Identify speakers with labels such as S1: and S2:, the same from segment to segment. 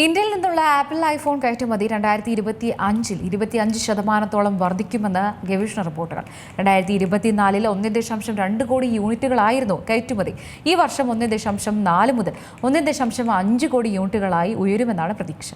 S1: ഇന്ത്യയിൽ നിന്നുള്ള apple iPhone കയറ്റുമതി 2025-25% വർദ്ധിക്കുമെന്ന് ഗവേഷണ റിപ്പോർട്ടുകൾ. 2024 1.2 കോടി യൂണിറ്റുകളായിരുന്നു കയറ്റുമതി. ഈ വർഷം 1.4 മുതൽ 1.5 കോടി യൂണിറ്റുകളായി ഉയരുമെന്നാണ് പ്രതീക്ഷ.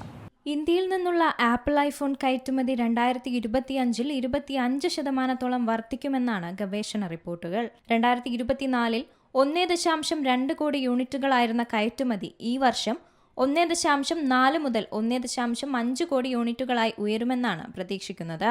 S2: ഇന്ത്യയിൽ നിന്നുള്ള ആപ്പിൾ ഐഫോൺ കയറ്റുമതി 2025-ൽ 25% വർദ്ധിക്കുമെന്നാണ് ഗവേഷണ റിപ്പോർട്ടുകൾ. 2024 1.2 കോടി യൂണിറ്റുകളായിരുന്ന കയറ്റുമതി ഈ വർഷം 1.4 മുതൽ 1.5 കോടി യൂണിറ്റുകളായി ഉയരുമെന്നാണ് പ്രതീക്ഷിക്കുന്നത്.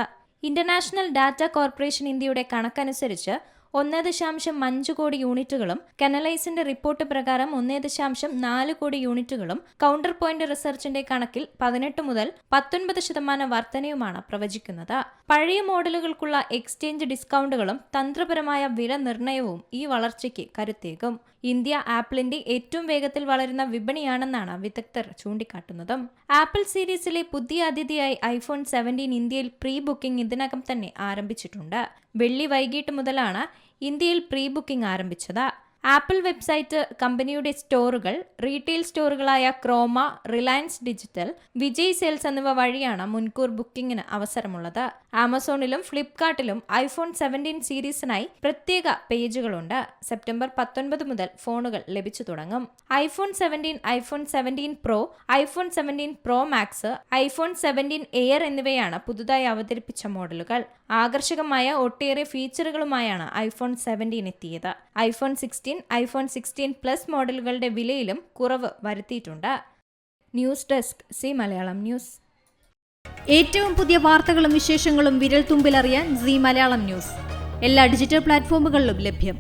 S2: ഇന്റർനാഷണൽ ഡാറ്റ കോർപ്പറേഷൻ ഇന്ത്യയുടെ കണക്കനുസരിച്ച് 1.5 കോടി യൂണിറ്റുകളും കനലൈസിന്റെ റിപ്പോർട്ട് പ്രകാരം 1.4 കോടി യൂണിറ്റുകളും കൗണ്ടർ പോയിന്റ് റിസർച്ചിന്റെ കണക്കിൽ 18 മുതൽ 19% വർധനയുമാണ് പ്രവചിക്കുന്നത്. പഴയ മോഡലുകൾക്കുള്ള എക്സ്ചേഞ്ച് ഡിസ്കൗണ്ടുകളും തന്ത്രപരമായ വില നിർണയവും ഈ വളർച്ചയ്ക്ക് കരുത്തേകും. ഇന്ത്യ ആപ്പിളിന്റെ ഏറ്റവും വേഗത്തിൽ വളരുന്ന വിപണിയാണെന്നാണ് വിദഗ്ധർ ചൂണ്ടിക്കാട്ടുന്നത്. ആപ്പിൾ സീരീസിലെ പുതിയ അതിഥിയായി ഐഫോൺ 17 ഇന്ത്യയിൽ പ്രീ ബുക്കിംഗ് ഇതിനകം തന്നെ ആരംഭിച്ചിട്ടുണ്ട്. വെള്ളി വൈകിട്ട് മുതലാണ് ഇന്ത്യയിൽ പ്രീ ബുക്കിംഗ് ആരംഭിച്ചത്. ആപ്പിൾ വെബ്സൈറ്റ്, കമ്പനിയുടെ സ്റ്റോറുകൾ, റീറ്റെയിൽ സ്റ്റോറുകളായ Croma, Reliance digital, Vijay Sales എന്നിവ വഴിയാണ് മുൻകൂർ ബുക്കിംഗിന് അവസരമുള്ളത്. ആമസോണിലും ഫ്ലിപ്കാർട്ടിലും ഐഫോൺ 17 സീരീസിനായി പ്രത്യേക പേജുകളുണ്ട്. സെപ്റ്റംബർ 19 മുതൽ ഫോണുകൾ ലഭിച്ചു തുടങ്ങും. IPhone 17, iPhone 17 Pro, iPhone 17 Pro Max, iPhone 17 Air എന്നിവയാണ് പുതുതായി അവതരിപ്പിച്ച മോഡലുകൾ. ആകർഷകമായ ഒട്ടേറെ ഫീച്ചറുകളുമായാണ് ഐഫോൺ 17 എത്തിയത്. ഐഫോൺ 16, ഐഫോൺ 16 പ്ലസ് മോഡലുകളുടെ വിലയിലും കുറവ് വരുത്തിയിട്ടുണ്ട്. News desk C Malayalam news.
S3: ഏറ്റവും പുതിയ വാർത്തകളും വിശേഷങ്ങളും വിരൽ തുമ്പിലറിയാൻ സി മലയാളം ന്യൂസ് എല്ലാ ഡിജിറ്റൽ പ്ലാറ്റ്ഫോമുകളിലും ലഭ്യം.